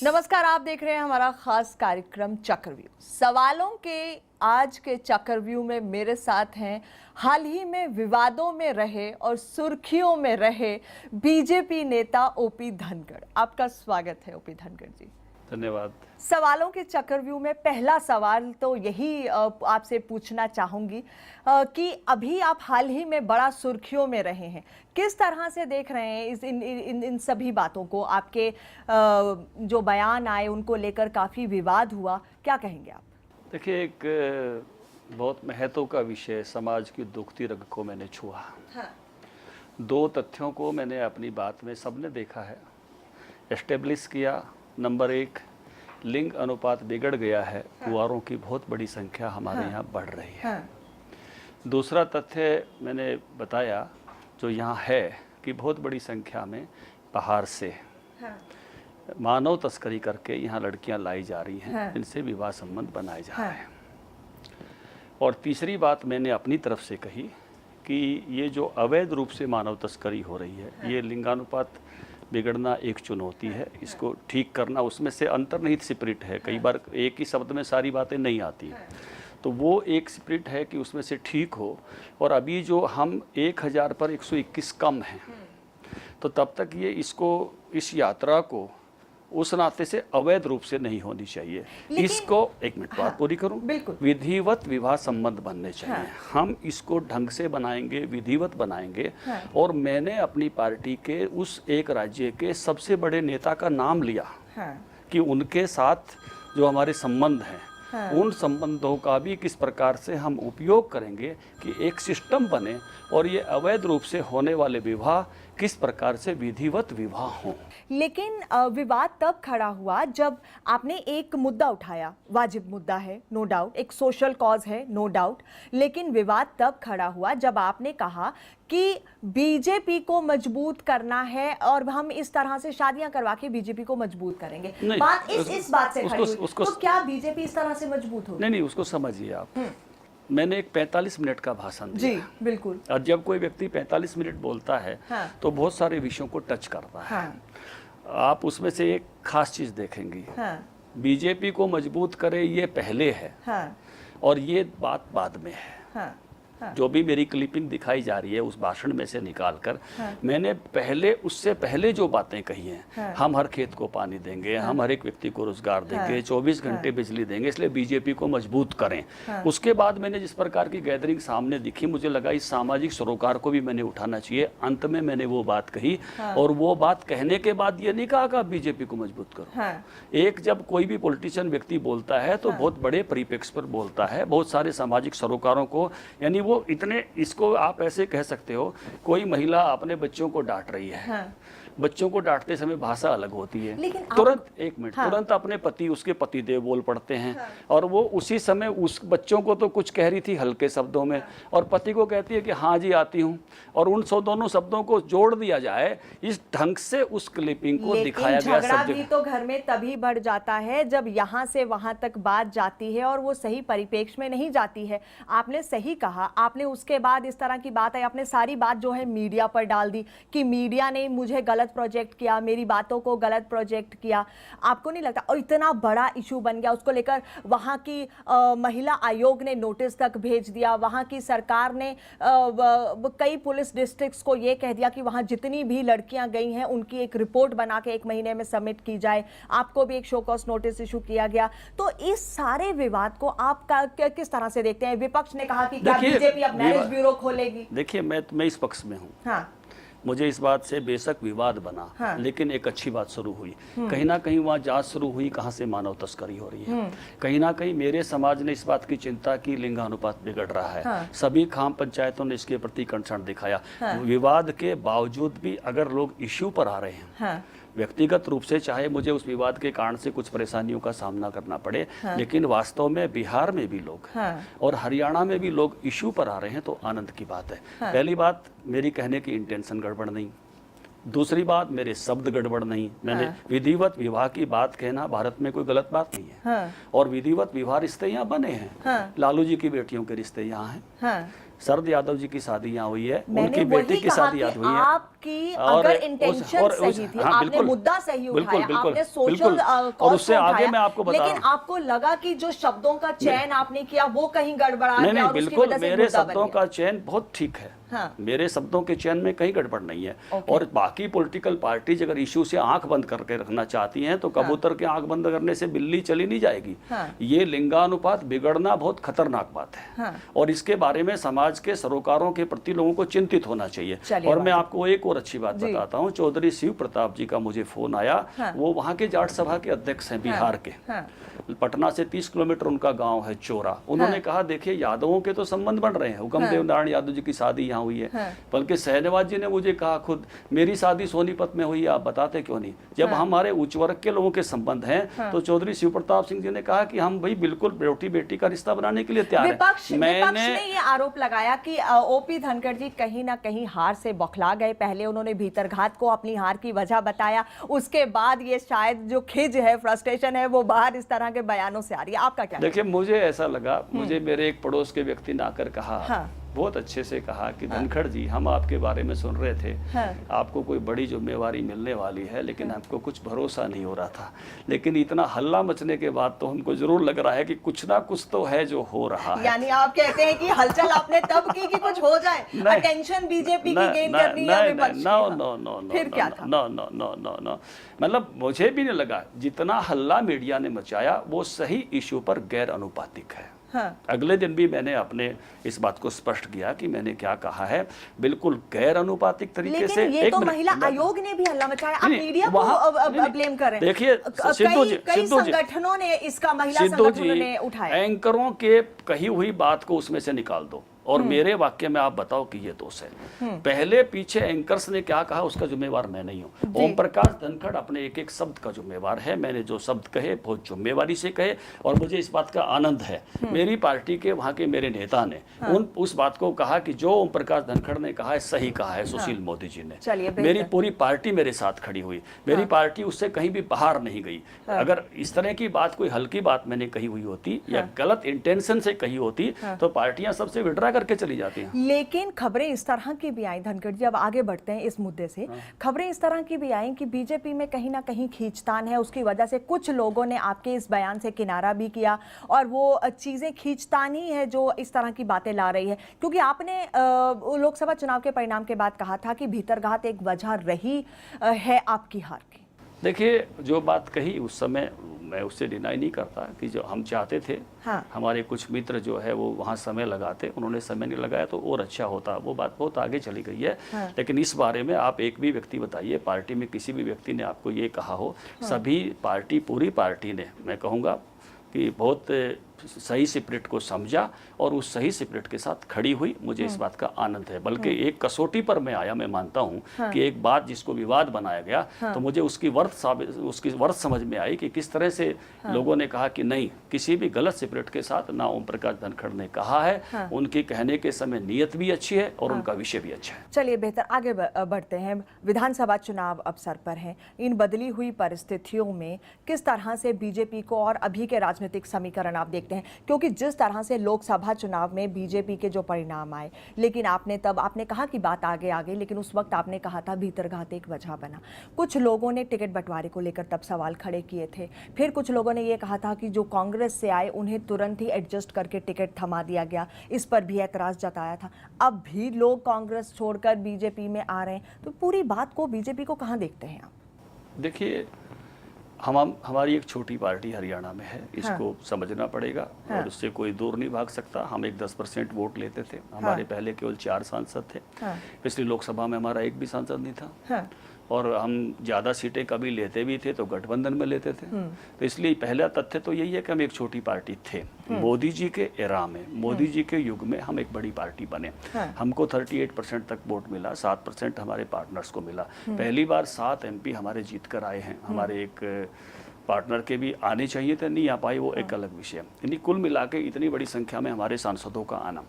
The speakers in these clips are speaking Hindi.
नमस्कार, आप देख रहे हैं हमारा खास कार्यक्रम चक्रव्यूह। सवालों के आज के चक्रव्यूह में मेरे साथ हैं हाल ही में विवादों में रहे और सुर्खियों में रहे बीजेपी नेता ओपी धनखड़। आपका स्वागत है ओपी धनखड़ जी। धन्यवाद। सवालों के चक्रव्यूह में पहला सवाल तो यही आपसे पूछना चाहूंगी कि अभी आप हाल ही में बड़ा सुर्खियों में रहे हैं, किस तरह से देख रहे हैं इन सभी बातों को? आपके जो बयान आए उनको लेकर काफ़ी विवाद हुआ, क्या कहेंगे आप? देखिए, एक बहुत महत्व का विषय, समाज की दुखती रग को मैंने छुआ। हाँ। दो तथ्यों को मैंने अपनी बात में सबने देखा है, एस्टेब्लिश किया। नंबर एक, लिंग अनुपात बिगड़ गया है। हाँ। कुंवारों की बहुत बड़ी संख्या हमारे हाँ। यहाँ बढ़ रही है। हाँ। दूसरा तथ्य मैंने बताया जो यहाँ है कि बहुत बड़ी संख्या में बाहर से हाँ। मानव तस्करी करके यहाँ लड़कियाँ लाई जा रही हैं। हाँ। इनसे विवाह संबंध बनाए जा हाँ। रहे हैं। और तीसरी बात मैंने अपनी तरफ से कही कि ये जो अवैध रूप से मानव तस्करी हो रही है, ये लिंगानुपात बिगड़ना एक चुनौती है। इसको ठीक करना, उसमें से अंतर्निहित स्पिरिट है। कई बार एक ही शब्द में सारी बातें नहीं आती, तो वो एक स्पिरिट है कि उसमें से ठीक हो। और अभी जो हम 1000 पर 121 कम हैं, तो तब तक ये इस यात्रा को उस नाते से अवैध रूप से नहीं होनी चाहिए। इसको एक मिनट बात पूरी करूं। बिल्कुल। विधिवत विवाह संबंध बनने चाहिए। हाँ। हम इसको ढंग से बनाएंगे, विधिवत बनाएंगे। हाँ। और मैंने अपनी पार्टी के उस एक राज्य के सबसे बड़े नेता का नाम लिया। हाँ। कि उनके साथ जो हमारे संबंध हैं, हाँ। उन संबंधों का भी किस प्रकार से हम उपयोग करेंगे कि एक सिस्टम बने और ये अवैध रूप से होने वाले विवाह किस प्रकार से विधिवत विवाह हों। लेकिन विवाद तब खड़ा हुआ जब आपने एक मुद्दा उठाया, वाजिब मुद्दा है, नो डाउट, एक सोशल कॉज है, नो डाउट। लेकिन विवाद तब खड़ा हुआ जब आपने कहा कि बीजेपी को मजबूत करना है और हम इस तरह से शादियां करवा के बीजेपी को मजबूत करेंगे। बात इस बात से खड़ी हुई। तो क्या बीजेपी इस तरह से मजबूत होगी? नहीं, उसको समझिए आप। मैंने एक 45 मिनट का भाषण दिया। जी बिल्कुल। और जब कोई व्यक्ति 45 मिनट बोलता है, हाँ। तो बहुत सारे विषयों को टच करता है। हाँ। आप उसमें से एक खास चीज देखेंगी। हाँ। बीजेपी को मजबूत करे ये पहले है। हाँ। और ये बात बाद में है। हाँ। हाँ। जो भी मेरी क्लिपिंग दिखाई जा रही है उस भाषण में से निकालकर, हाँ। मैंने उससे पहले जो बातें कही हैं, हाँ। हम हर खेत को पानी देंगे, हम हर एक व्यक्ति को रोजगार देंगे, हाँ। 24 घंटे बिजली देंगे, इसलिए बीजेपी को मजबूत करें। हाँ। उसके बाद मैंने जिस प्रकार की गैदरिंग सामने दिखी, मुझे लगा इस सामाजिक सरोकार को भी मैंने उठाना चाहिए। अंत में मैंने वो बात कही। हाँ। और वो बात कहने के बाद ये नहीं कहा कि आप बीजेपी को मजबूत करो। हाँ। एक जब कोई भी पॉलिटिशियन व्यक्ति बोलता है तो बहुत बड़े परिप्रेक्ष्य पर बोलता है, बहुत सारे सामाजिक सरोकारों को, यानी वो इतने, इसको आप ऐसे कह सकते हो, कोई महिला अपने बच्चों को डांट रही है। हाँ। बच्चों को डांटते समय भाषा अलग होती है, लेकिन तुरंत एक मिनट, हाँ। तुरंत अपने पति, उसके पतिदेव बोल पड़ते हैं। हाँ। और वो उसी समय उस बच्चों को तो कुछ कह रही थी हल्के शब्दों में, और पति को कहती है कि हाँ जी आती हूँ। और उन दोनों शब्दों को जोड़ दिया जाए, इस ढंग से उस क्लिपिंग को दिखाया गया। झगड़ा भी तो घर में तभी बढ़ जाता है जब यहाँ से वहां तक बात जाती है और वो सही परिप्रेक्ष्य में नहीं जाती है। आपने सही कहा। आपने उसके बाद इस तरह की बात आई, आपने सारी बात जो है मीडिया पर डाल दी कि मीडिया ने मुझे गलत प्रोजेक्ट किया, मेरी बातों को गलत प्रोजेक्ट किया। आपको नहीं लगता? और इतना बड़ा इशू बन गया, उसको लेकर वहां की महिला आयोग ने नोटिस तक भेज दिया। वहां की सरकार ने कई पुलिस डिस्ट्रिक्ट्स को ये कह दिया कि वहां जितनी भी लड़कियां गई हैं उनकी एक रिपोर्ट बना के 1 महीने में सबमिट की जाए। आपको भी एक शो कॉज नोटिस इशू किया गया। तो इस सारे विवाद को आप किस तरह से देखते हैं? विपक्ष ने कहा कि क्या बीजेपी अब मैरिज ब्यूरो खोलेगी? देखिए, मैं इस पक्ष में हूँ। हाँ। मुझे इस बात से बेशक विवाद बना। हाँ। लेकिन एक अच्छी बात शुरू हुई। कहीं ना कहीं वहाँ जांच शुरू हुई, कहाँ से मानव तस्करी हो रही है। कहीं ना कहीं मेरे समाज ने इस बात की चिंता की, लिंगानुपात बिगड़ रहा है। हाँ। सभी खाम पंचायतों ने इसके प्रति कंसर्न दिखाया। हाँ। विवाद के बावजूद भी अगर लोग इश्यू पर आ रहे हैं, हाँ। व्यक्तिगत रूप से चाहे मुझे उस विवाद के कारण से कुछ परेशानियों का सामना करना पड़े, हाँ। लेकिन वास्तव में बिहार में भी लोग हाँ। और हरियाणा में भी लोग इश्यू पर आ रहे हैं, तो आनंद की बात है। हाँ। पहली बात, मेरी कहने की इंटेंशन गड़बड़ नहीं। दूसरी बात, मेरे शब्द गड़बड़ नहीं। मैंने विधिवत विवाह की बात कहना भारत में कोई गलत बात नहीं है। हाँ। और विधिवत विवाह रिश्ते यहाँ बने हैं। हाँ। लालू जी की बेटियों के रिश्ते यहाँ हैं। हाँ। शरद यादव जी की शादी यहाँ हुई है, मैंने उनकी वही बेटी की कहा शादी कि यहाँ हुई है। आपकी अगर इंटेंशन सही थी, हाँ, आपने बिल्कुल, मुद्दा सही बिल्कुल, उठाया, बिल्कुल, आपने सोशल बिल्कुल। और कॉज उससे को आगे उठाया, मैं आपको बता रहा लेकिन हूँ। आपको लगा कि जो शब्दों का चयन आपने किया वो कहीं गड़बड़ा नहीं गया नहीं, और उसकी बिल्कुल वजह से मेरे मुद्दा बन शब्दों गया। का चयन बहुत ठीक है। हाँ। मेरे शब्दों के चयन में कहीं गड़बड़ नहीं है। ओके। और बाकी पॉलिटिकल पार्टीज अगर इशू से आंख बंद करके रखना चाहती हैं तो कबूतर के आंख बंद करने से बिल्ली चली नहीं जाएगी। हाँ। ये लिंगानुपात बिगड़ना बहुत खतरनाक बात है। हाँ। और इसके बारे में समाज के सरोकारों के प्रति लोगों को चिंतित होना चाहिए। चलिए और मैं बात- आपको एक और अच्छी बात बताता हूँ, चौधरी शिव प्रताप जी का मुझे फोन आया। हाँ। वो वहाँ के जाट सभा के अध्यक्ष हैं बिहार के। हाँ। पटना से 30 किलोमीटर उनका गांव है चोरा। उन्होंने कहा देखिए यादवों के तो संबंध बन रहे हैं, हुक्मदेव नारायण यादव जी की शादी यहाँ हुई है। बल्कि शहनवाज जी ने मुझे कहा खुद मेरी शादी सोनीपत में हुई, आप बताते क्यों नहीं? जब हमारे उच्च वर्ग के लोगों के संबंध हैं तो चौधरी शिव प्रताप सिंह जी ने कहा कि हम भाई बिल्कुल बेटी बेटी का रिश्ता बनाने के लिए तैयार विपक्ष है। ने ये आरोप लगाया कि ओपी धनखड़ जी कहीं ना कहीं हार से बौखला गए। पहले उन्होंने भीतरघात को अपनी हार की वजह बताया, उसके बाद ये शायद जो खिज है, फ्रस्ट्रेशन है, वो बाहर इस तरह के बयानों से आ रही है। आपका क्या? देखिए मुझे ऐसा लगा, मुझे मेरे एक पड़ोस के व्यक्ति ने आकर कहा, हाँ। बहुत अच्छे से कहा कि धनखड़ जी हम आपके बारे में सुन रहे थे। हाँ। आपको कोई बड़ी जिम्मेवारी मिलने वाली है, लेकिन हमको कुछ भरोसा नहीं हो रहा था। लेकिन इतना हल्ला मचने के बाद तो हमको जरूर लग रहा है कि कुछ ना कुछ तो है जो हो रहा है। यानी आप कहते हैं कि हलचल आपने तब की कि कुछ हो जाए, अटेंशन बीजेपी की गेन करनी है विपक्ष की। नो नो नो नो, फिर क्या था? No no no no no, मतलब मुझे भी नहीं लगा जितना हल्ला मीडिया ने मचाया वो सही इशू पर गैर अनुपातिक है। हाँ। अगले दिन भी मैंने अपने इस बात को स्पष्ट किया कि मैंने क्या कहा है, बिल्कुल गैर अनुपातिक तरीके से। ये तो महिला आयोग ने भी हल्ला मचाया, आप नहीं, मीडिया वहाँ- को ब्लेम कर रहे हैं। देखिए कई संगठनों ने इसका, महिला संगठनों ने उठाया। एंकरों के कही हुई बात को उसमें से निकाल दो और मेरे वाक्य में आप बताओ कि ये दोष है। पहले पीछे एंकर्स ने क्या कहा उसका जिम्मेवार मैं नहीं हूं। ओम प्रकाश धनखड़ अपने एक एक शब्द का जिम्मेवार है। मैंने जो शब्द कहे बहुत जिम्मेवारी से कहे और मुझे इस बात का आनंद है मेरी पार्टी के वहां के मेरे नेता ने उस बात को कहा कि जो ओम प्रकाश धनखड़ ने कहा है सही कहा है सुशील मोदी जी ने। मेरी पूरी पार्टी मेरे साथ खड़ी हुई, मेरी पार्टी उससे कहीं भी बाहर नहीं गई। अगर इस तरह की बात कोई हल्की बात मैंने कही हुई होती या गलत इंटेंशन से कही होती तो पार्टियां सबसे विड्रा करके चली जाती हैं। लेकिन खबरें इस तरह की भी आई धनखड़ जी, अब आगे बढ़ते हैं इस मुद्दे से। खबरें इस तरह की भी आई कि बीजेपी में कहीं ना कहीं खींचतान है, उसकी वजह से कुछ लोगों ने आपके इस बयान से किनारा भी किया और वो चीजें खींचतान ही है जो इस तरह की बातें ला रही है। क्योंकि आपने लोकसभा चुनाव के परिणाम के बाद कहा था कि भीतरघात एक वजह रही है आपकी हार की। देखिए जो बात कही उस समय मैं उससे डिनाई नहीं करता कि जो हम चाहते थे। हाँ। हमारे कुछ मित्र जो है वो वहाँ समय लगाते, उन्होंने समय नहीं लगाया तो और अच्छा होता। वो बात बहुत आगे चली गई है। हाँ। लेकिन इस बारे में आप एक भी व्यक्ति बताइए पार्टी में किसी भी व्यक्ति ने आपको ये कहा हो। हाँ। सभी पार्टी, पूरी पार्टी ने, मैं कहूँगा कि बहुत सही स्पिरिट को समझा और उस सही स्पिरिट के साथ खड़ी हुई। मुझे इस बात का आनंद है। बल्कि एक कसौटी पर मैं आया, मैं मानता हूं कि एक बात जिसको विवाद बनाया गया तो मुझे उसकी वर्थ समझ में आई कि किस तरह से लोगों ने कहा कि नहीं, किसी भी गलत स्पिरिट के साथ ना ओम प्रकाश धनखड़ ने कहा है। उनकी कहने के समय नीयत भी अच्छी है और उनका विषय भी अच्छा है। चलिए बेहतर आगे बढ़ते हैं। विधानसभा चुनाव अवसर पर हैं। इन बदली हुई परिस्थितियों में किस तरह से बीजेपी को और अभी के राजनीतिक समीकरण आप देखते हैं? क्योंकि जिस तरह से लोकसभा चुनाव में बीजेपी के जो परिणाम आए, लेकिन आपने कहा कि बात आगे आ गई, लेकिन उस वक्त आपने कहा था भीतरघात एक वजह बना। कुछ लोगों ने टिकट बंटवारे को लेकर तब सवाल खड़े किए थे। फिर कुछ लोगों ने यह कहा था कि जो कांग्रेस से आए उन्हें तुरंत ही एडजस्ट करके टिकट थमा दिया गया, इस पर भी एतराज जताया था। अब भी लोग कांग्रेस छोड़कर बीजेपी में आ रहे हैं, तो पूरी बात को, बीजेपी को कहां देखते हैं आप? देखिए हमारी एक छोटी पार्टी हरियाणा में है, इसको समझना पड़ेगा और उससे कोई दूर नहीं भाग सकता। हम एक 10% वोट लेते थे। हमारे पहले केवल 4 सांसद थे। पिछली लोकसभा में हमारा एक भी सांसद नहीं था। और हम ज़्यादा सीटें कभी लेते भी थे तो गठबंधन में लेते थे। तो इसलिए पहला तथ्य तो यही है कि हम एक छोटी पार्टी थे। मोदी जी के एरा में, मोदी जी के युग में हम एक बड़ी पार्टी बने। हमको 38% तक वोट मिला, 7% हमारे पार्टनर्स को मिला। पहली बार 7 MP हमारे जीत कर आए हैं। हमारे एक पार्टनर के भी आने चाहिए थे, नहीं आ पाए, वो एक अलग विषय है। यानी कुल मिला के इतनी बड़ी संख्या में हमारे सांसदों का आना,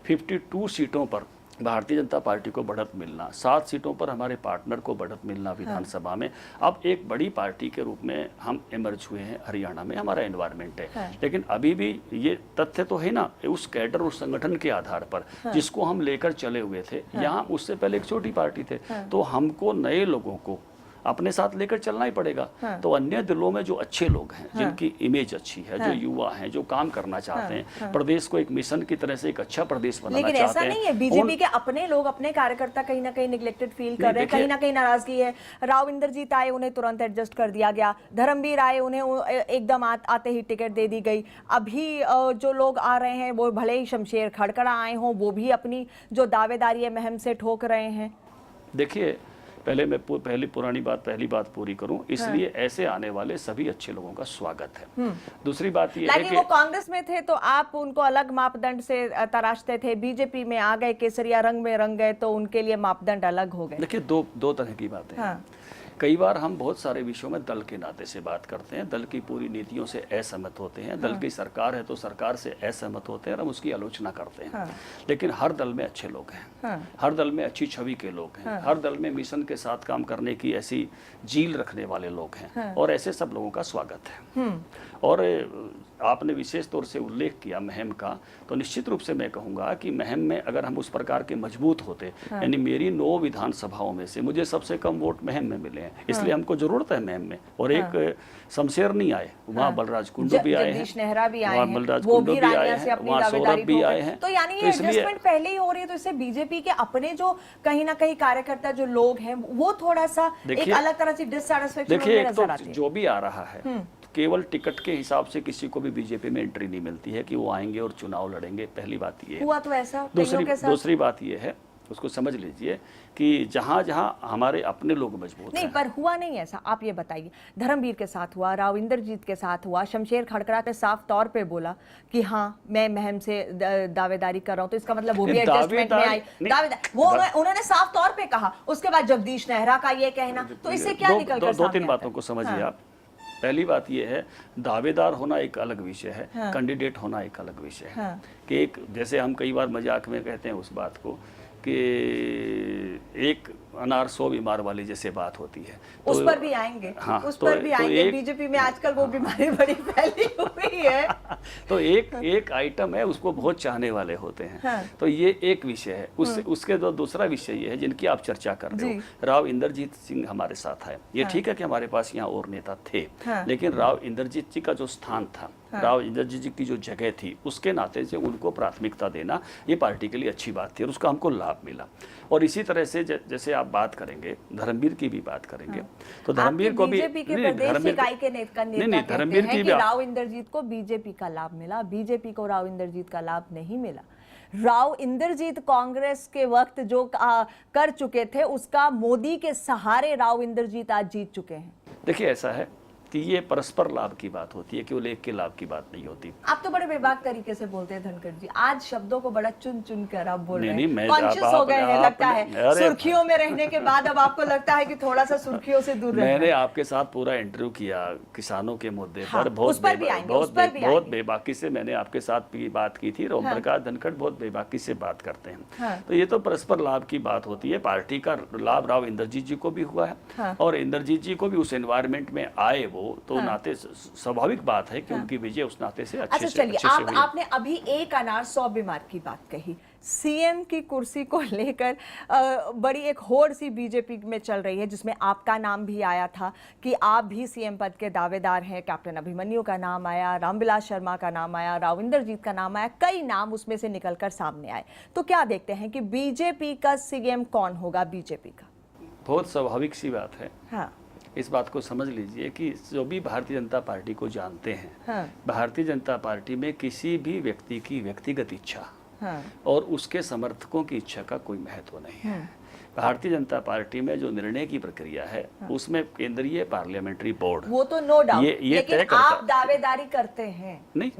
52 सीटों पर भारतीय जनता पार्टी को बढ़त मिलना, 7 सीटों पर हमारे पार्टनर को बढ़त मिलना विधानसभा में, अब एक बड़ी पार्टी के रूप में हम इमर्ज हुए हैं हरियाणा में, हमारा एनवायरनमेंट है। लेकिन अभी भी ये तथ्य तो है ना, उस कैडर, उस संगठन के आधार पर जिसको हम लेकर चले हुए थे, यहाँ उससे पहले एक छोटी पार्टी थे, तो हमको नए लोगों को अपने साथ लेकर चलना ही पड़ेगा। तो अन्य दिलों में जो अच्छे लोग हैं, जिनकी इमेज अच्छी है, जो युवा हैं, जो काम करना चाहते हैं, प्रदेश को एक मिशन की तरह से एक अच्छा प्रदेश बनाना चाहते हैं। लेकिन ऐसा नहीं है, बीजेपी के अपने लोग, अपने कार्यकर्ता कहीं ना कहीं निगलेक्टेड फील कर रहे हैं, कहीं ना कहीं नाराजगी है। राव इंद्रजीत आए, उन्हें तुरंत एडजस्ट कर दिया गया। धर्मवीर आए, उन्हें एकदम आते ही टिकट दे दी गई। अभी जो लोग आ रहे हैं वो भले ही शमशेर खड़कड़ा आए हों, वो भी अपनी जो दावेदारी है महम से ठोक रहे हैं। देखिए, पहली बात पूरी करूं, इसलिए ऐसे आने वाले सभी अच्छे लोगों का स्वागत है। दूसरी बात ये है कि वो कांग्रेस में थे तो आप उनको अलग मापदंड से तराशते थे, बीजेपी में आ गए, केसरिया रंग में रंग गए तो उनके लिए मापदंड अलग हो गए। देखिए, दो तरह की बातें हैं। कई बार हम बहुत सारे विषयों में दल के नाते से बात करते हैं, दल की पूरी नीतियों से असहमत होते हैं, दल की सरकार है तो सरकार से असहमत होते हैं और हम उसकी आलोचना करते हैं। लेकिन हर दल में अच्छे लोग हैं, हर दल में अच्छी छवि के लोग हैं, हर दल में मिशन के साथ काम करने की ऐसी जील रखने वाले लोग हैं, और ऐसे सब लोगों का स्वागत है। और आपने विशेष तौर से उल्लेख किया महम का, तो निश्चित रूप से मैं कहूँगा कि महम में अगर हम उस प्रकार के मजबूत होते, यानी मेरी 9 विधानसभाओं में से मुझे सबसे कम वोट महम में मिले हैं, इसलिए हमको जरूरत है महम में। और एक शमशेर नहीं आए, वहाँ बलराज कुंडू भी आए हैं, वहाँ बलराज कुंडू भी आए हैं, वहाँ सौरभ भी आए हैं। तो यानी ये एडजस्टमेंट पहले ही हो रही है, तो इससे बीजेपी के अपने जो कहीं ना कहीं कार्यकर्ता जो लोग हैं वो थोड़ा सा एक अलग तरह से डिससैटिस्फैक्शन नजर आती है। जो भी आ रहा है केवल टिकट के हिसाब से किसी को भी बीजेपी में एंट्री नहीं मिलती है कि वो आएंगे और चुनाव लड़ेंगे। पहली बात ये हुआ तो ऐसा। दूसरी बात ये है, उसको समझ लीजिए कि जहाँ जहाँ हमारे अपने लोग मजबूत नहीं, पर हुआ नहीं ऐसा। आप ये बताइए, धर्मवीर के साथ हुआ, राव इंद्रजीत के साथ हुआ, शमशेर खड़कड़ा ने साफ तौर पे बोला कि हाँ मैं महम से दावेदारी कर रहा हूँ, तो इसका मतलब वो भी एडजस्टमेंट में आई। वो उन्होंने साफ तौर पे कहा। उसके बाद जगदीश नेहरा का ये कहना, तो इससे क्या निकल कर? 2-3 बातों को समझिए आप। पहली बात यह है, दावेदार होना एक अलग विषय है, कैंडिडेट होना एक अलग विषय है। कि एक, जैसे हम कई बार मजाक में कहते हैं उस बात को कि एक अनार 100 बीमार वाली जैसे बात होती है, तो उस पर भी आएंगे। उस पर भी आएंगे। बीजेपी में आजकल वो बीमारी बड़ी फैली हुई है। तो एक आइटम है, उसको बहुत चाहने वाले होते हैं। तो ये एक विषय है। उसके दूसरा विषय ये है जिनकी आप चर्चा कर रहे हो, राव इंद्रजीत सिंह हमारे साथ है। ये ठीक है कि हमारे पास यहाँ और नेता थे, लेकिन राव इंद्रजीत जी का जो स्थान था, राव इंद्रजीत जी की जो जगह थी, उसके नाते से उनको प्राथमिकता देना ये पार्टी के लिए अच्छी बात थी और उसका हमको लाभ मिला। और इसी तरह से जैसे आप बात करेंगे, धर्मवीर की भी बात करेंगे, तो धर्मवीर को भी धर्मवीर की भी राव इंद्रजीत को बीजेपी का लाभ मिला, बीजेपी को राव इंद्रजीत का लाभ नहीं मिला। राव इंद्रजीत कांग्रेस के वक्त जो कर चुके थे, उसका मोदी के सहारे राव इंद्रजीत आज जीत चुके हैं। देखिए, ऐसा है कि ये परस्पर लाभ की बात होती है, केवल एक के लाभ की बात नहीं होती। आप तो बड़े बेबाक तरीके से बोलते हैं धनखड़ जी, आज शब्दों को बड़ा चुन चुन कर आप बोल रहे हैं। कॉन्शियस हो गए हैं लगता है, सुर्खियों में रहने के बाद अब आपको लगता है कि थोड़ा सा सुर्खियों से दूर रहना। मैंने आपके साथ पूरा इंटरव्यू किया किसानों के मुद्दे पर, बहुत बेबाकी से मैंने आपके साथ बात की थी। ओम प्रकाश धनखड़ बहुत बेबाकी से बात करते हैं। तो ये तो परस्पर लाभ की बात होती है। पार्टी का लाभ राव इंद्रजीत जी को भी हुआ है और इंद्रजीत जी को भी उस एनवायरमेंट में आए वो, तो नाते स्वाभाविक बात है कि उनकी विजय उस नाते से अच्छे से हुई। आपने अभी एक अनार 100 बीमार की बात कही। सीएम की कुर्सी को लेकर बड़ी एक होड़ सी बीजेपी में चल रही है, जिसमें आपका नाम भी आया था कि आप भी सीएम पद के दावेदार हैं। कैप्टन अभिमन्यु का नाम आया, रामविलास शर्मा का नाम आया, राव इंद्रजीत का नाम आया, कई नाम उसमें से निकलकर सामने आए। तो क्या देखते हैं कि बीजेपी का सीएम कौन होगा? बीजेपी का बहुत स्वाभाविक सी बात है। हाँ, इस बात को समझ लीजिए कि जो भी भारतीय जनता पार्टी को जानते हैं, भारतीय जनता पार्टी में किसी भी व्यक्ति की व्यक्तिगत इच्छा और उसके समर्थकों की इच्छा का कोई महत्व नहीं है। भारतीय जनता पार्टी में जो निर्णय की प्रक्रिया है, उसमें केंद्रीय पार्लियामेंट्री बोर्ड, वो तो नो डाउट, ये तय करता। आप दावेदारी करते हैं। नहीं,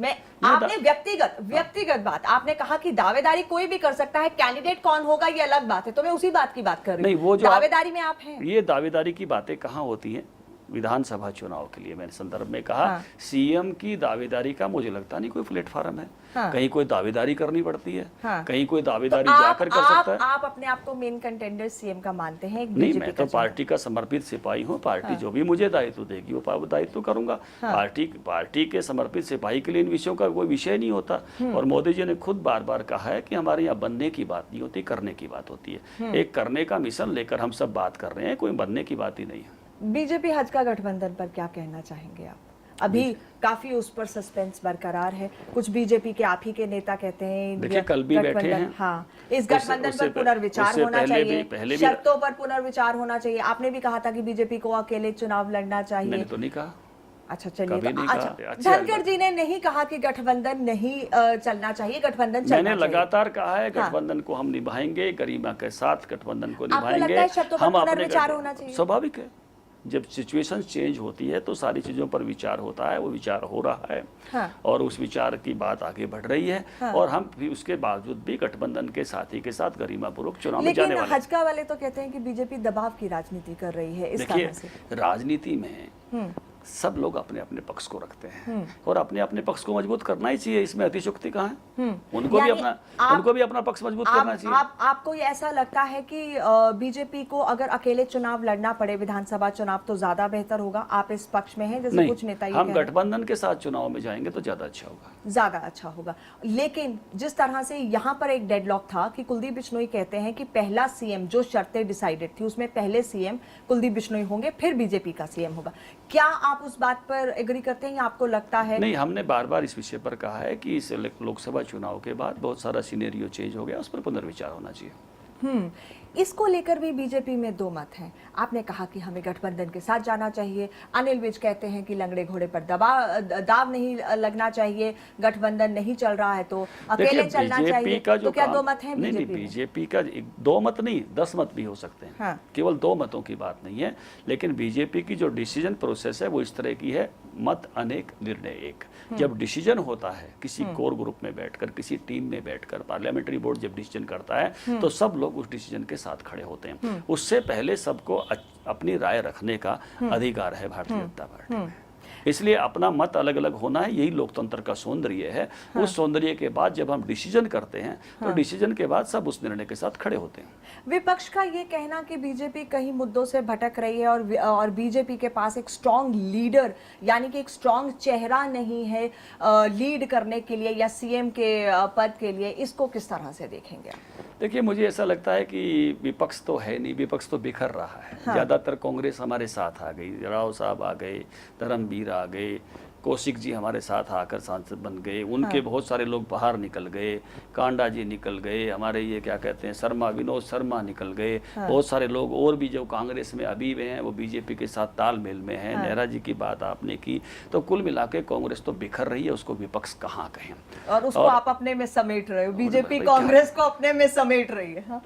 आपने व्यक्तिगत बात आपने कहा कि दावेदारी कोई भी कर सकता है, कैंडिडेट कौन होगा ये अलग बात है, तो मैं उसी बात की बात कर रही हूँ। नहीं, वो जो दावेदारी में आप हैं। ये दावेदारी की बातें कहाँ होती हैं? विधानसभा चुनाव के लिए मैंने संदर्भ में कहा, हाँ। सीएम की दावेदारी का मुझे लगता नहीं कोई प्लेटफॉर्म है। हाँ। कहीं कोई दावेदारी करनी पड़ती है, हाँ। कहीं कोई दावेदारी तो जाकर कर सकता है। आप अपने आप को मेन कंटेंडर सीएम का मानते हैं? नहीं, मैं तो पार्टी का समर्पित सिपाही हूँ। पार्टी जो भी मुझे दायित्व देगी वो दायित्व करूंगा। पार्टी के समर्पित सिपाही के लिए इन विषयों का कोई विषय नहीं होता। और मोदी जी ने खुद बार बार कहा है कि हमारे यहाँ बनने की बात नहीं होती, करने की बात होती है। एक करने का मिशन लेकर हम सब बात कर रहे हैं, कोई बनने की बात ही नहीं है। बीजेपी हज का गठबंधन पर क्या कहना चाहेंगे आप? अभी काफी उस पर सस्पेंस बरकरार है। कुछ बीजेपी के आप ही के नेता कहते हैं देखिए कल भी बैठे हैं, हाँ, इस गठबंधन पर पुनर्विचार होना चाहिए, शर्तों पर पुनर्विचार होना चाहिए। आपने भी कहा था कि बीजेपी को अकेले चुनाव लड़ना चाहिए। मैंने तो नहीं कहा। अच्छा चलिए, कभी नहीं अच्छा कहा। धनखड़ जी ने नहीं कहा कि गठबंधन नहीं चलना चाहिए, गठबंधन चलना मैंने चाहिए। लगातार कहा है गठबंधन को हम निभाएंगे, गरिमा के साथ गठबंधन को आपको निभाएंगे। लगता है शर्तों पर हम पुनर्विचार होना चाहिए? स्वाभाविक है, जब सिचुएशन चेंज होती है तो सारी चीज़ों पर विचार होता है। वो विचार हो रहा है। हाँ। और उस विचार की बात आगे बढ़ रही है। हाँ। और हम भी उसके बावजूद भी गठबंधन के साथी के साथ गरिमापूर्वक चुनाव में जाने लेकिन वाले। हजका वाले तो कहते हैं कि बीजेपी दबाव की राजनीति कर रही है इस देखिए, कारण से। राजनीति में सब लोग अपने अपने पक्ष को रखते हैं और अपने अपने पक्ष को मजबूत करना ही चाहिए। इसमें अतिशयोक्ति कहाँ है? उनको भी अपना पक्ष मजबूत करना चाहिए। आपको ये ऐसा लगता है कि बीजेपी को अगर अकेले चुनाव लड़ना पड़े विधानसभा चुनाव तो ज्यादा बेहतर होगा? आप इस पक्ष में हैं जैसे नहीं, कुछ नेता ये हम कह रहे हैं। गठबंधन के साथ चुनाव में जाएंगे तो ज्यादा अच्छा होगा। ज्यादा अच्छा होगा। लेकिन जिस तरह से यहाँ पर एक डेडलॉक था कि कुलदीप बिश्नोई कहते हैं कि पहला सीएम जो शर्तें डिसाइडेड थी उसमें पहले सीएम कुलदीप बिश्नोई होंगे, फिर बीजेपी का सीएम होगा। क्या आप उस बात पर एग्री करते हैं या आपको लगता है? नहीं, हमने बार बार इस विषय पर कहा है कि इस लोकसभा चुनाव के बाद बहुत सारा सिनेरियो चेंज हो गया, उस पर पुनर्विचार होना चाहिए। इसको लेकर भी बीजेपी में दो मत हैं। आपने कहा कि हमें गठबंधन के साथ जाना चाहिए, अनिल विज कहते हैं कि लंगड़े घोड़े पर दाव नहीं लगना चाहिए, गठबंधन नहीं चल रहा है तो अकेले चलना चाहिए। तो क्या दो मत हैं बीजेपी में? बीजेपी का दो मत नहीं 10 मत भी हो सकते हैं। हाँ। केवल दो मतों की बात नहीं है। लेकिन बीजेपी की जो डिसीजन प्रोसेस है वो इस तरह की है, मत अनेक निर्णय एक। जब डिसीजन होता है किसी कोर ग्रुप में बैठकर, किसी टीम में बैठकर, पार्लियामेंट्री बोर्ड जब डिसीजन करता है तो सब लोग उस डिसीजन के साथ खड़े होते हैं। उससे पहले सबको अपनी राय रखने का अधिकार है भारतीय जनता पार्टी में। इसलिए अपना मत अलग अलग होना है, यही लोकतंत्र का सौंदर्य है। उस सौंदर्य के बाद जब हम डिसीजन करते हैं तो डिसीजन के बाद सब उस निर्णय के साथ खड़े होते हैं। विपक्ष का ये कहना कि बीजेपी कई मुद्दों से भटक रही है और बीजेपी के पास एक स्ट्रांग लीडर यानी कि एक स्ट्रांग चेहरा नहीं है लीड करने के लिए या सीएम के पद के लिए, इसको किस तरह से देखेंगे आप? देखिए, मुझे ऐसा लगता है कि विपक्ष तो है नहीं, विपक्ष तो बिखर रहा है। हाँ। ज़्यादातर कांग्रेस हमारे साथ आ गई, राव साहब आ गए, धर्मवीर आ गए, कौशिक जी हमारे साथ आकर सांसद बन गए, उनके बहुत सारे लोग बाहर निकल गए, कांडा जी निकल गए, हमारे ये क्या कहते हैं शर्मा, विनोद शर्मा निकल गए। बहुत सारे लोग और भी जो कांग्रेस में अभी भी हैं वो बीजेपी के साथ तालमेल में हैं। नेहरा जी की बात आपने की, तो कुल मिला के कांग्रेस तो बिखर रही है, उसको विपक्ष कहाँ कहें। और उसको आप अपने में समेट रहे हो, बीजेपी कांग्रेस को अपने में समेट रही है। हाँ?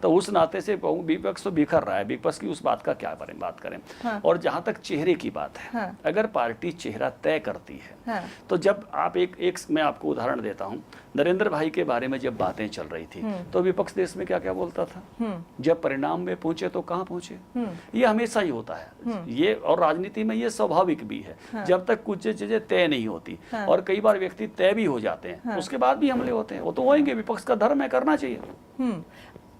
तो उस नाते से विपक्ष तो बिखर रहा है, विपक्ष की उस बात का क्या बात करें। हाँ। और जहां तक चेहरे की बात है, हाँ। अगर पार्टी चेहरा तय करती है, हाँ। तो जब आप एक मैं आपको उदाहरण देता हूं, नरेंद्र भाई के बारे में जब बातें चल रही थी तो विपक्ष देश में क्या क्या बोलता था, जब परिणाम में पहुंचे तो कहां पहुंचे। ये हमेशा ही होता है ये, और राजनीति में ये स्वाभाविक भी है। हाँ। जब तक कुछ चीजें तय नहीं होती, हाँ। और कई बार व्यक्ति तय भी हो जाते हैं, हाँ। उसके बाद भी हमले होते हैं, वो तो होंगे, विपक्ष का धर्म है, करना चाहिए।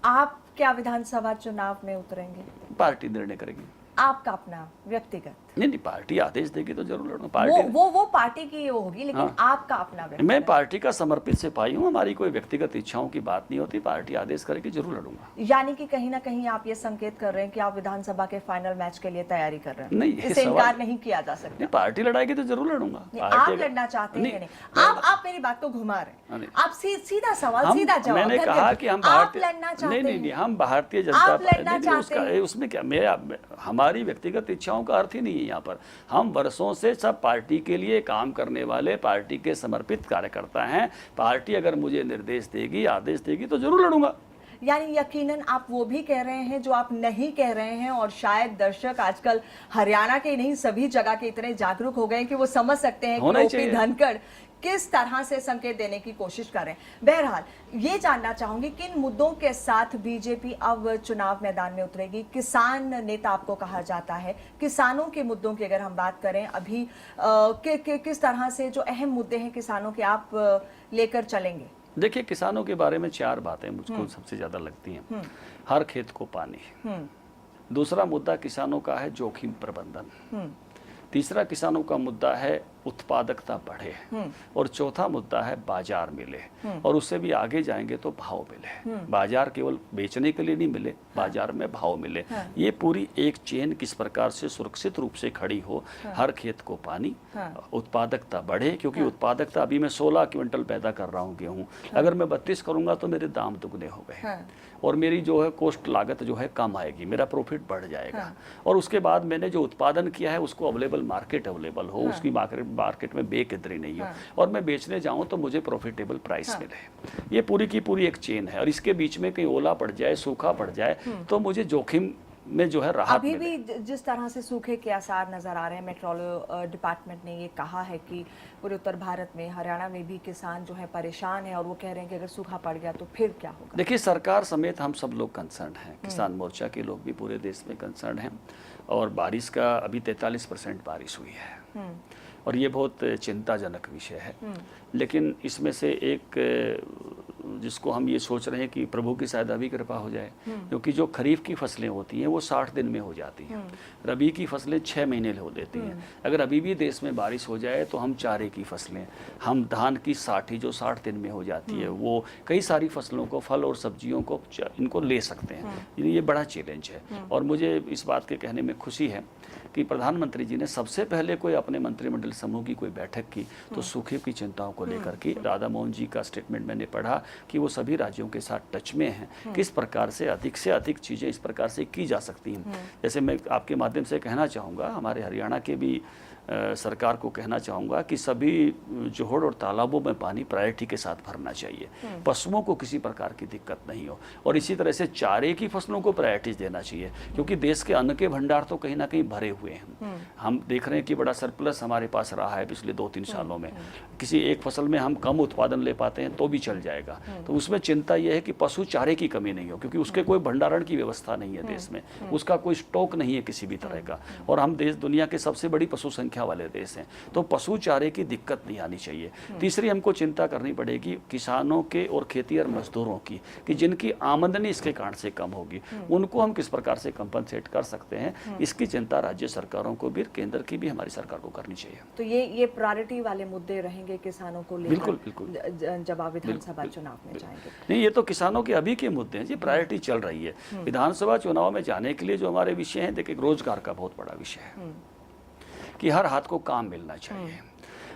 आप क्या विधानसभा चुनाव में उतरेंगे? पार्टी निर्णय करेगी। आपका अपना व्यक्तिगत? नहीं, पार्टी आदेश देगी तो जरूर लड़ूंगा। पार्टी वो पार्टी की होगी, लेकिन हाँ। आपका अपना व्यक्तिगत? मैं पार्टी का समर्पित सिपाही हूँ, हमारी कोई व्यक्तिगत इच्छाओं की बात नहीं होती। पार्टी आदेश करेगी, जरूर लड़ूंगा। यानी कि कहीं ना कहीं आप ये संकेत कर रहे हैं कि आप विधानसभा के फाइनल मैच के लिए तैयारी कर रहे हैं? नहीं, इससे इनकार नहीं किया जा सकता। पार्टी लड़ाएगी तो जरूर लड़ूंगा। आप लड़ना चाहते हैं? आप मेरी बात को घुमा रहे हैं। आप सीधा सवाल, सीधा जवाब। मैंने कहा कि हम नहीं, हम भारतीय जनता पार्टी, उसमें क्या, हमारी व्यक्तिगत इच्छाओं का अर्थ ही नहीं है यहाँ पर। हम वर्षों से सब पार्टी के लिए काम करने वाले, पार्टी के समर्पित कार्यकर्ता हैं। पार्टी अगर मुझे निर्देश देगी, आदेश देगी तो जरूर लड़ूंगा। यानी यकीनन आप वो भी कह रहे हैं जो आप नहीं कह रहे हैं, और शायद दर्शक आजकल हरियाणा के नहीं सभी जगह के इतने जागरूक हो गए हैं कि वो समझ सकते हैं कि ओपी धनखड़ किस तरह से संकेत देने की कोशिश कर रहे हैं। बहरहाल ये जानना चाहूंगी किन मुद्दों के साथ बीजेपी अब चुनाव मैदान में उतरेगी। किसान नेता आपको कहा जाता है, किसानों के मुद्दों की अगर हम बात करें अभी किस तरह से जो अहम मुद्दे हैं किसानों के आप लेकर चलेंगे। देखिए, किसानों के बारे में 4 बातें मुझको सबसे ज्यादा लगती हैं। हर खेत को पानी, दूसरा मुद्दा किसानों का है जोखिम प्रबंधन, तीसरा किसानों का मुद्दा है उत्पादकता बढ़े, और चौथा मुद्दा है बाजार मिले, और उससे भी आगे जाएंगे तो भाव मिले। बाजार केवल बेचने के लिए नहीं मिले, बाजार में भाव मिले। ये पूरी एक चेन किस प्रकार से सुरक्षित रूप से खड़ी हो। हर खेत को पानी, उत्पादकता बढ़े, क्योंकि उत्पादकता अभी मैं 16 क्विंटल पैदा कर रहा हूँ गेहूँ, अगर मैं 32 करूंगा तो मेरे दाम दुगने हो गए, और मेरी जो है कोस्ट लागत जो है कम आएगी, मेरा प्रॉफिट बढ़ जाएगा। और उसके बाद मैंने जो उत्पादन किया है उसको मार्केट अवेलेबल हो, उसकी मार्केट में बेकदरी नहीं हो, और मैं बेचने जाऊं तो मुझे प्रॉफिटेबल प्राइस मिले। ये पूरी की पूरी एक चेन है, और इसके बीच में कहीं ओला पड़ जाए, सूखा पड़ जाए तो मुझे जोखिम में जो है राहत अभी भी जिस तरह से सूखे के आसार नजर आ रहे हैं, मेट्रोलॉजी डिपार्टमेंट ने ये कहा है कि पूरे उत्तर भारत में, हरियाणा में भी किसान जो है परेशान है, और वो कह रहे हैं कि अगर सूखा पड़ गया तो फिर क्या होगा। देखिए, सरकार समेत हम सब लोग कंसर्न हैं, किसान मोर्चा के लोग भी पूरे देश में कंसर्न हैं, और बारिश का अभी 43% बारिश हुई है, और ये बहुत चिंताजनक विषय है। लेकिन इसमें से एक जिसको हम ये सोच रहे हैं कि प्रभु की शायद अभी कृपा हो जाए, क्योंकि जो खरीफ की फसलें होती हैं वो 60 दिन में हो जाती हैं, रबी की फसलें 6 महीने हो देती हैं। अगर अभी भी देश में बारिश हो जाए तो हम चारे की फसलें, हम धान की साठी जो 60 दिन में हो जाती है, वो कई सारी फसलों को, फल और सब्जियों को, इनको ले सकते हैं। ये बड़ा चैलेंज है, और मुझे इस बात के कहने में खुशी है कि प्रधानमंत्री जी ने सबसे पहले कोई अपने मंत्रिमंडल समूह की कोई बैठक की तो सूखे की चिंताओं को लेकर की। राधा मोहन जी का स्टेटमेंट मैंने पढ़ा कि वो सभी राज्यों के साथ टच में हैं, किस प्रकार से अधिक चीज़ें इस प्रकार से की जा सकती हैं। जैसे मैं आपके माध्यम से कहना चाहूँगा, हमारे हरियाणा के भी सरकार को कहना चाहूँगा कि सभी जोहड़ और तालाबों में पानी प्रायोरिटी के साथ भरना चाहिए, पशुओं को किसी प्रकार की दिक्कत नहीं हो, और इसी तरह से चारे की फसलों को प्रायोरिटी देना चाहिए, क्योंकि देश के अन्न के भंडार तो कहीं ना कहीं भरे हुए हैं। हम देख रहे हैं कि बड़ा सरप्लस हमारे पास रहा है पिछले 2-3 सालों में। किसी एक फसल में हम कम उत्पादन ले पाते हैं तो भी चल जाएगा, तो उसमें चिंता यह है कि पशु चारे की कमी नहीं हो, क्योंकि उसके कोई भंडारण की व्यवस्था नहीं है देश में, उसका कोई स्टॉक नहीं है किसी भी तरह का, और हम देश दुनिया के सबसे बड़ी पशु संख्या वाले देश हैं, तो पशु चारे की दिक्कत नहीं आनी चाहिए। तीसरी हमको चिंता करनी पड़ेगी किसानों के और खेती और मजदूरों की, कि जिनकी आमदनी इसके कारण से कम होगी, उनको हम किस प्रकार से कंपनसेट कर सकते हैं। इसकी चिंता राज्य सरकारों को भी, केंद्र की भी हमारी सरकार को करनी चाहिए। तो ये प्रायोरिटी वाले मुद्दे रहेंगे किसानों को लेकर, बिल्कुल जब आप विधानसभा चुनाव में जाएंगे। नहीं, ये तो किसानों के अभी के मुद्दे हैं जी, प्रायोरिटी चल रही है। विधानसभा चुनाव में जाने के लिए जो हमारे विषय हैं, देखिए रोजगार का बहुत बड़ा विषय है कि हर हाथ को काम मिलना चाहिए,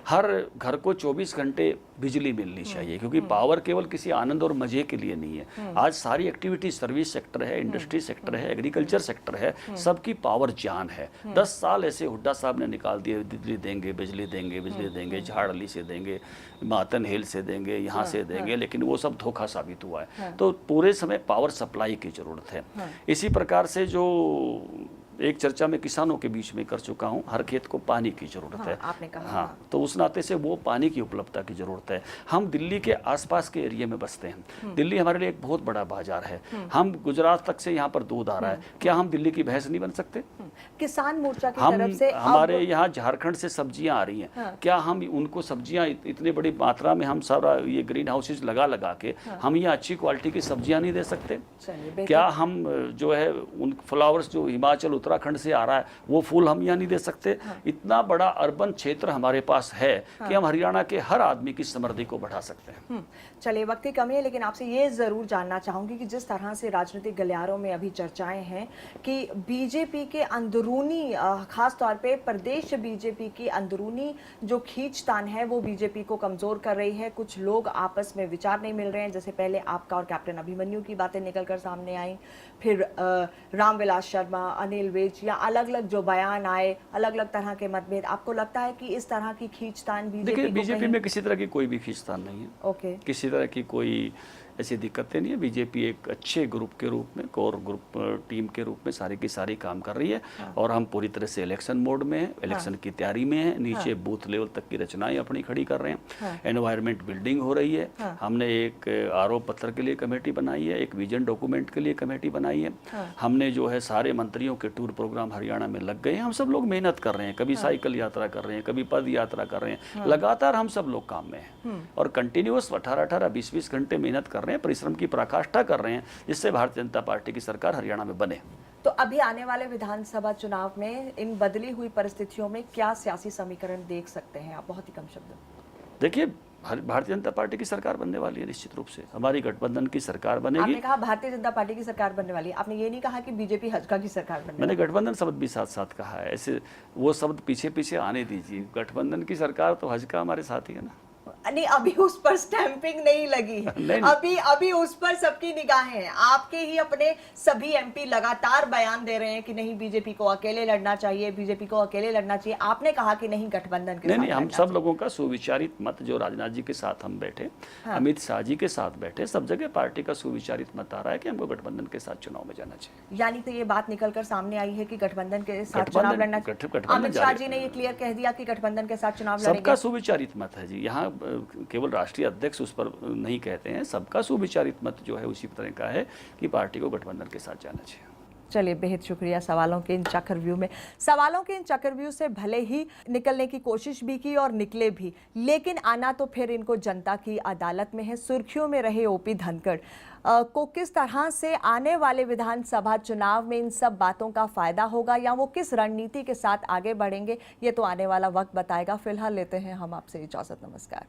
हर घर को 24 घंटे बिजली मिलनी चाहिए, क्योंकि पावर केवल किसी आनंद और मजे के लिए नहीं है। आज सारी एक्टिविटी, सर्विस सेक्टर है, इंडस्ट्री सेक्टर है, एग्रीकल्चर सेक्टर है, सबकी पावर जान है। 10 साल ऐसे हुड्डा साहब ने निकाल दिए, बिजली देंगे, बिजली देंगे, बिजली देंगे, झाड़ली से देंगे, मातन हिल से देंगे, यहाँ से देंगे, लेकिन वो सब धोखा साबित हुआ है। तो पूरे समय पावर सप्लाई की जरूरत है। इसी प्रकार से जो एक चर्चा में किसानों के बीच में कर चुका हूं, हर खेत को पानी की जरूरत है, आपने कहा। हाँ, तो उस नाते से वो पानी की उपलब्धता की जरूरत है। हम दिल्ली के आसपास के एरिया में बसते हैं, दिल्ली हमारे लिए एक बहुत बड़ा बाजार है, हम गुजरात तक से यहाँ पर दूध आ रहा है, क्या हम दिल्ली की भैंस नहीं बन सकते? किसान मोर्चा की तरफ से हमारे यहाँ झारखंड से सब्जियां आ रही हैं, क्या हम उनको सब्जियां इतनी बड़ी मात्रा में हम सारा ये ग्रीन हाउसेज लगा के हम यहाँ अच्छी क्वालिटी की सब्जियां नहीं दे सकते? क्या हम जो है उन फ्लावर्स जो हिमाचल उत्तराखंड से आ रहा है वो फूल हम यहाँ नहीं दे सकते? इतना बड़ा अर्बन क्षेत्र हमारे पास है कि हम हरियाणा के हर आदमी की समृद्धि को बढ़ा सकते हैं। चलिए, वक्त की कमी है, लेकिन आपसे ये जरूर जानना चाहूंगी कि जिस तरह से राजनीतिक गलियारों में अभी चर्चाएं हैं कि बीजेपी के अंदरूनी, खास तौर पे प्रदेश बीजेपी की अंदरूनी जो खींचतान है वो बीजेपी को कमजोर कर रही है। कुछ लोग आपस में विचार नहीं मिल रहे हैं, जैसे पहले आपका और कैप्टन अभिमन्यु की बातें निकलकर सामने आई, फिर रामविलास शर्मा, अनिल विज, या अलग अलग जो बयान आए, अलग अलग तरह के मतभेद। आपको लगता है कि इस तरह की खींचतान बीजेपी में किसी तरह की कोई भी खींचतान नहीं है, ओके, किसी तरह की कोई ऐसी दिक्कतें नहीं है। बीजेपी एक अच्छे ग्रुप के रूप में, कोर ग्रुप टीम के रूप में सारी की सारी काम कर रही है। और हम पूरी तरह से इलेक्शन मोड में हैं, इलेक्शन की तैयारी में है, नीचे बूथ लेवल तक की रचनाएं अपनी खड़ी कर रहे हैं। एनवायरनमेंट बिल्डिंग हो रही है। हमने एक आरोप पत्र के लिए कमेटी बनाई है, एक विजन डॉक्यूमेंट के लिए कमेटी बनाई है। हमने जो है सारे मंत्रियों के टूर प्रोग्राम हरियाणा में लग गए हैं। हम सब लोग मेहनत कर रहे हैं, कभी साइकिल यात्रा कर रहे हैं, कभी पद यात्रा कर रहे हैं, लगातार हम सब लोग काम में हैं और कंटिन्यूअस 18-18, 20-20 घंटे मेहनत कर रहे हैं, परिश्रम की पराकाष्ठा कर रहे हैं, जिससे भारतीय जनता पार्टी की सरकार हरियाणा में बने। तो अभी आने वाले विधानसभा चुनाव में इन बदली हुई परिस्थितियों में क्या सियासी समीकरण देख सकते हैं आप, बहुत ही कम शब्दों में? देखिए, भारतीय जनता पार्टी की सरकार बनने वाली है, निश्चित रूप से हमारी गठबंधन की सरकार बनेगी। आपने कहा भारतीय जनता पार्टी की सरकार बनने वाली है, आपने ये नहीं कहा कि बीजेपी हजका की सरकार बनने मैंने गठबंधन शब्द भी साथ साथ कहा है। ऐसे वो शब्द पीछे पीछे आने दीजिए। गठबंधन की सरकार तो हजका हमारे साथ ही है ना। नहीं, अभी उस पर स्टैंपिंग नहीं लगी है। नहीं। अभी उस पर सबकी निगाहें हैं। आपके ही अपने सभी एमपी लगातार बयान दे रहे हैं कि नहीं, बीजेपी को अकेले लड़ना चाहिए, बीजेपी को अकेले लड़ना चाहिए। आपने कहा कि नहीं, गठबंधन के साथ नहीं, हम सब लोगों का सुविचारित मत, जो राजनाथ जी के साथ हम बैठे, अमित शाह जी के साथ बैठे, सब जगह पार्टी का सुविचारित मत आ रहा है कि हमको गठबंधन के साथ चुनाव में जाना चाहिए। यानी तो ये बात निकलकर सामने आई है कि गठबंधन के साथ चुनाव लड़ना चाहिए। अमित शाह जी ने ये क्लियर कह दिया कि गठबंधन के साथ चुनाव लड़ेंगे। सबका सुविचारित मत है जी। यहाँ केवल राष्ट्रीय अध्यक्ष उस पर नहीं कहते हैं, सबका सुविचारित मत जो है उसी तरह का है कि पार्टी को गठबंधन के साथ जाना चाहिए। चलिए, बेहद शुक्रिया सवालों के इन चक्रव्यूह में। सवालों के इन चक्रव्यूह से भले ही निकलने की कोशिश भी की और निकले भी, लेकिन आना तो फिर इनको जनता की अदालत में है। सुर्खियों में रहे ओपी धनखड़ को किस तरह से आने वाले विधानसभा चुनाव में इन सब बातों का फायदा होगा या वो किस रणनीति के साथ आगे बढ़ेंगे, ये तो आने वाला वक्त बताएगा। फिलहाल लेते हैं हम आपसे इजाजत। नमस्कार।